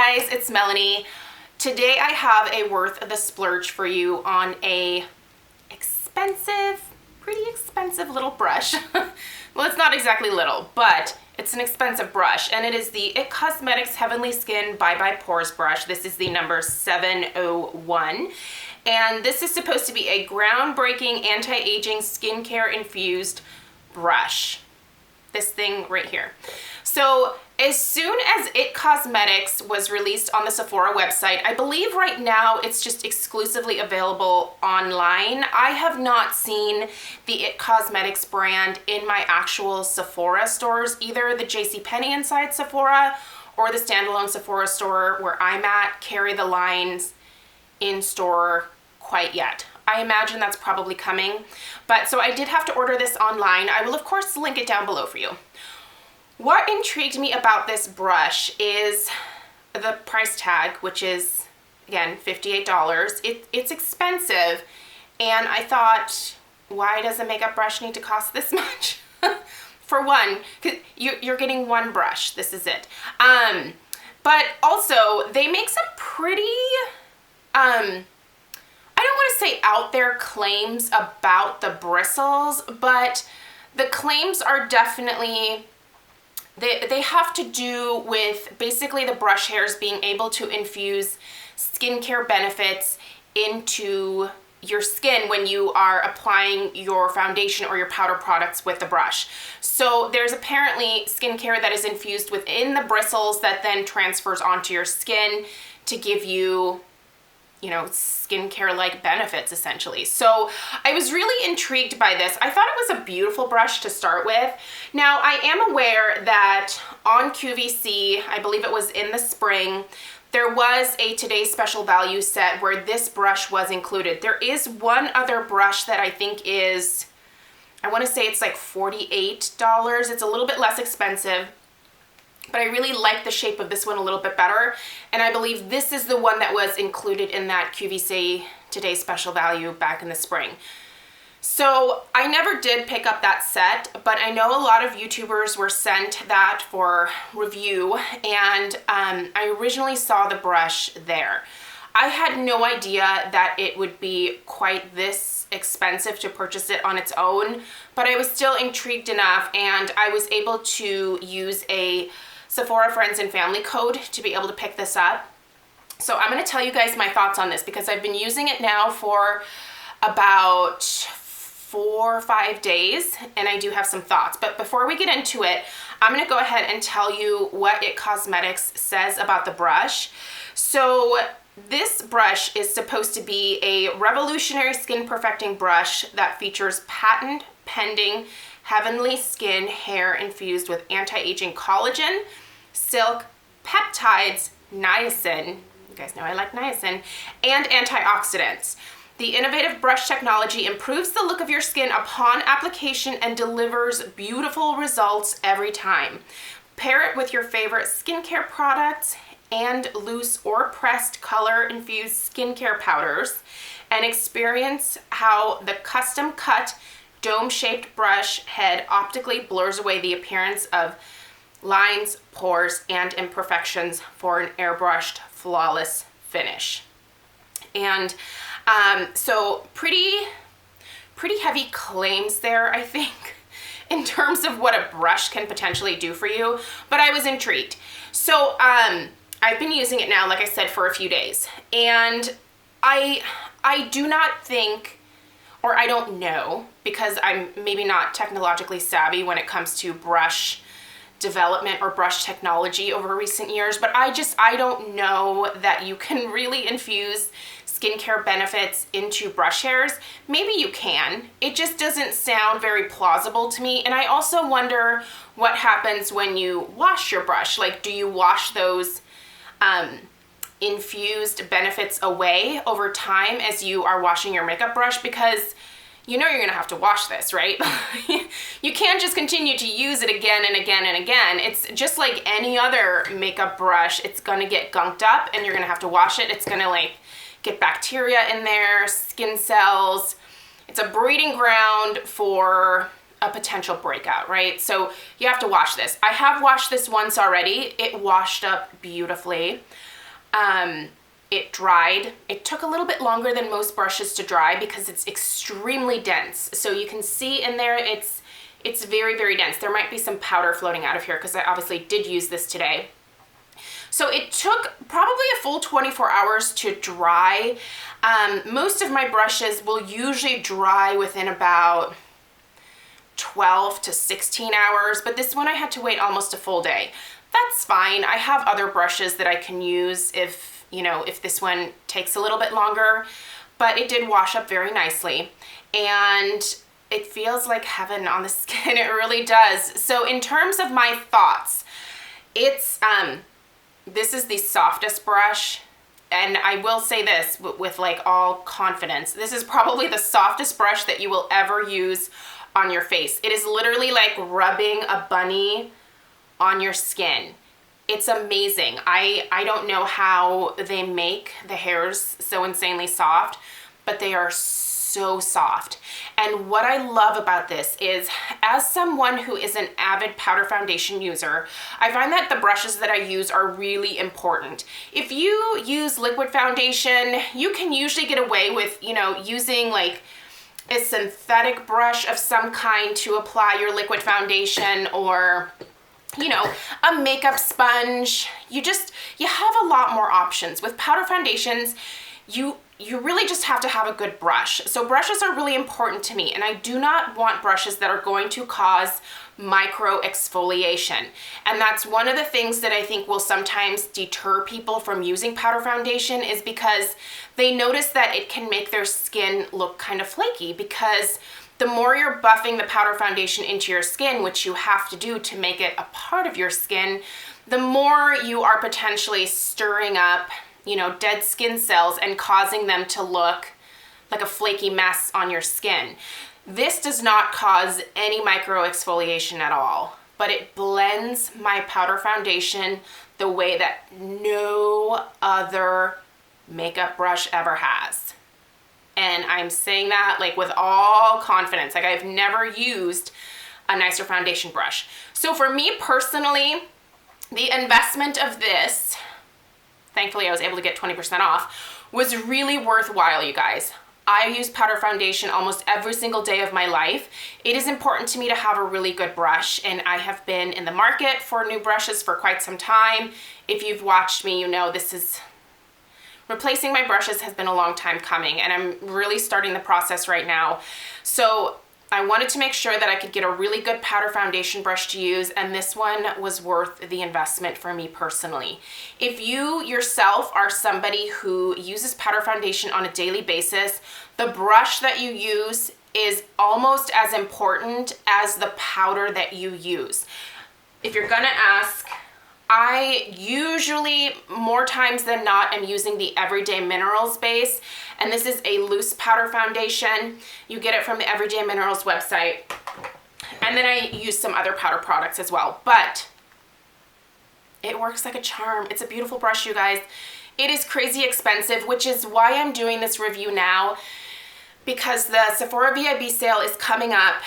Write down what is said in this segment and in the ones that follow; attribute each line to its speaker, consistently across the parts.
Speaker 1: guys, it's Melanie. Today I have a Worth the Splurge for you on a pretty expensive little brush. Well, it's not exactly little, but it's an expensive brush, and it is the IT Cosmetics Heavenly Skin Bye Bye Pores brush. This is the number 701, and this is supposed to be a groundbreaking anti-aging skincare infused brush. This thing right here. So as soon as IT Cosmetics was released on the Sephora website, I believe right now it's just exclusively available online. I have not seen the IT Cosmetics brand in my actual Sephora stores, either the JCPenney inside Sephora or the standalone Sephora store where I'm at carry the lines in store quite yet. I imagine that's probably coming, but so I did have to order this online. I will of course link it down below for you. What intrigued me about this brush is the price tag, which is, again, $58. It's expensive, and I thought, why does a makeup brush need to cost this much? For one, 'cause you're getting one brush. This is it. But also, they make some pretty, I don't want to say out there claims about the bristles, but the claims are definitely... They have to do with basically the brush hairs being able to infuse skincare benefits into your skin when you are applying your foundation or your powder products with the brush. So there's apparently skincare that is infused within the bristles that then transfers onto your skin to give you, you know, skincare-like benefits essentially. So I was really intrigued by this. I thought it was a beautiful brush to start with. Now I am aware that on QVC, I believe it was in the spring, there was a today's special value set where this brush was included. There is one other brush that I think is, I want to say it's like $48. It's a little bit less expensive, but I really like the shape of this one a little bit better, and I believe this is the one that was included in that QVC Today's Special Value back in the spring. So I never did pick up that set, but I know a lot of YouTubers were sent that for review, and I originally saw the brush there. I had no idea that it would be quite this expensive to purchase it on its own, but I was still intrigued enough, and I was able to use a Sephora Friends and Family code to be able to pick this up. So I'm going to tell you guys my thoughts on this because I've been using it now for about 4 or 5 days, and I do have some thoughts. But before we get into it, I'm going to go ahead and tell you what IT Cosmetics says about the brush. So this brush is supposed to be a revolutionary skin perfecting brush that features patent pending heavenly skin hair infused with anti-aging collagen, silk, peptides, niacin, you guys know I like niacin, and antioxidants. The innovative brush technology improves the look of your skin upon application and delivers beautiful results every time. Pair it with your favorite skincare products and loose or pressed color-infused skincare powders and experience how the custom-cut dome-shaped brush head optically blurs away the appearance of lines, pores, and imperfections for an airbrushed, flawless finish. And so pretty heavy claims there, I think, in terms of what a brush can potentially do for you, but I was intrigued. So I've been using it now, like I said, for a few days, and I do not think, or I don't know, because I'm maybe not technologically savvy when it comes to brush development or brush technology over recent years, but I don't know that you can really infuse skincare benefits into brush hairs. Maybe you can. It just doesn't sound very plausible to me, and I also wonder what happens when you wash your brush. Like, do you wash those infused benefits away over time as you are washing your makeup brush? Because you know you're gonna have to wash this, right? You can't just continue to use it again and again and again. It's just like any other makeup brush. It's gonna get gunked up and you're gonna have to wash it. It's gonna like get bacteria in there, skin cells. It's a breeding ground for a potential breakout, right? So you have to wash this. I have washed this once already. It washed up beautifully. It dried. It took a little bit longer than most brushes to dry because it's extremely dense. So you can see in there, it's very, very dense. There might be some powder floating out of here because I obviously did use this today. So it took probably a full 24 hours to dry. Most of my brushes will usually dry within about 12 to 16 hours, but this one I had to wait almost a full day. That's fine. I have other brushes that I can use if, you know, if this one takes a little bit longer, but it did wash up very nicely and it feels like heaven on the skin. It really does. So in terms of my thoughts, it's, this is the softest brush. And I will say this with like all confidence, this is probably the softest brush that you will ever use on your face. It is literally like rubbing a bunny on your skin. It's amazing. I don't know how they make the hairs so insanely soft, but they are so soft. And what I love about this is, as someone who is an avid powder foundation user, I find that the brushes that I use are really important. If you use liquid foundation, you can usually get away with, you know, using like a synthetic brush of some kind to apply your liquid foundation, or, you know, a makeup sponge. You have a lot more options. With powder foundations, you really just have to have a good brush. So brushes are really important to me, and I do not want brushes that are going to cause micro exfoliation. And that's one of the things that I think will sometimes deter people from using powder foundation, is because they notice that it can make their skin look kind of flaky, because the more you're buffing the powder foundation into your skin, which you have to do to make it a part of your skin, the more you are potentially stirring up, you know, dead skin cells and causing them to look like a flaky mess on your skin. This does not cause any micro exfoliation at all, but it blends my powder foundation the way that no other makeup brush ever has. And I'm saying that like with all confidence. Like, I've never used a nicer foundation brush. So for me personally, the investment of this, thankfully I was able to get 20% off, was really worthwhile, you guys. I use powder foundation almost every single day of my life. It is important to me to have a really good brush, and I have been in the market for new brushes for quite some time. If you've watched me, you know replacing my brushes has been a long time coming, and I'm really starting the process right now. So I wanted to make sure that I could get a really good powder foundation brush to use, and this one was worth the investment for me personally. If you yourself are somebody who uses powder foundation on a daily basis, the brush that you use is almost as important as the powder that you use. If you're gonna ask, I usually, more times than not, am using the Everyday Minerals base, and this is a loose powder foundation. You get it from the Everyday Minerals website. And then I use some other powder products as well, but it works like a charm. It's a beautiful brush, you guys. It is crazy expensive, which is why I'm doing this review now, because the Sephora VIB sale is coming up.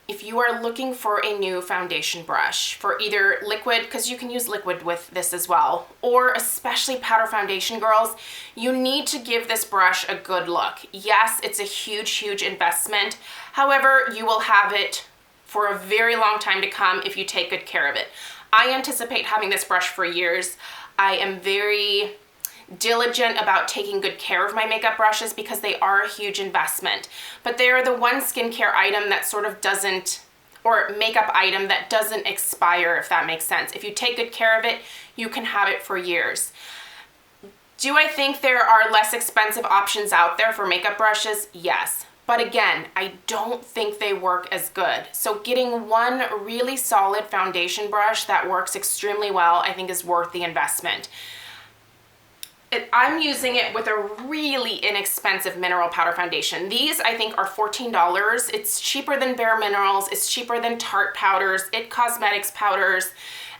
Speaker 1: If you are looking for a new foundation brush for either liquid, because you can use liquid with this as well, or especially powder foundation girls, you need to give this brush a good look. Yes, it's a huge, huge investment. However, you will have it for a very long time to come if you take good care of it. I anticipate having this brush for years. I am very diligent about taking good care of my makeup brushes because they are a huge investment. But they are the one skincare item that sort of doesn't, or makeup item that doesn't expire, if that makes sense. If you take good care of it, you can have it for years. Do I think there are less expensive options out there for makeup brushes? Yes. But again, I don't think they work as good. So getting one really solid foundation brush that works extremely well, I think is worth the investment. I'm using it with a really inexpensive mineral powder foundation. These, I think, are $14. It's cheaper than Bare Minerals. It's cheaper than Tarte powders, IT Cosmetics powders,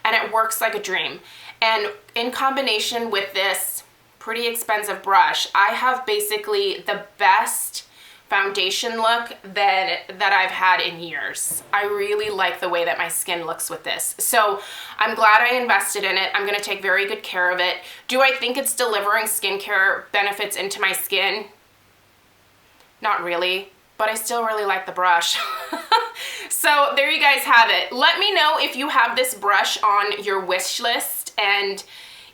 Speaker 1: and it works like a dream. And in combination with this pretty expensive brush, I have basically the best foundation look that I've had in years. I really like the way that my skin looks with this. So I'm glad I invested in it. I'm gonna take very good care of it. Do I think it's delivering skincare benefits into my skin? Not really, but I still really like the brush. So there you guys have it. Let me know if you have this brush on your wish list and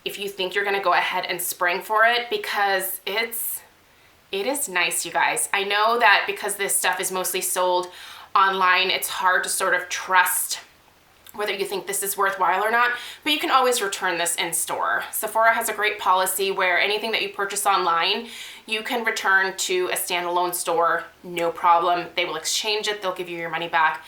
Speaker 1: if you think you're gonna go ahead and spring for it, because it is nice, you guys. I know that because this stuff is mostly sold online, it's hard to sort of trust whether you think this is worthwhile or not, but you can always return this in store. Sephora has a great policy where anything that you purchase online, you can return to a standalone store, no problem. They will exchange it, they'll give you your money back.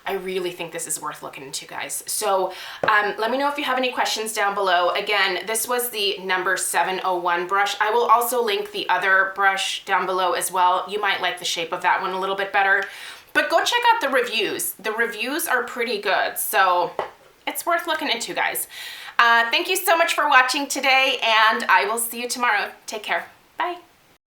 Speaker 1: I really think this is worth looking into, guys. So let me know if you have any questions down below. Again, this was the number 701 brush. I will also link the other brush down below as well. You might like the shape of that one a little bit better, but go check out the reviews. The reviews are pretty good, so it's worth looking into, guys. Thank you so much for watching today, and I will see you tomorrow. Take care. Bye.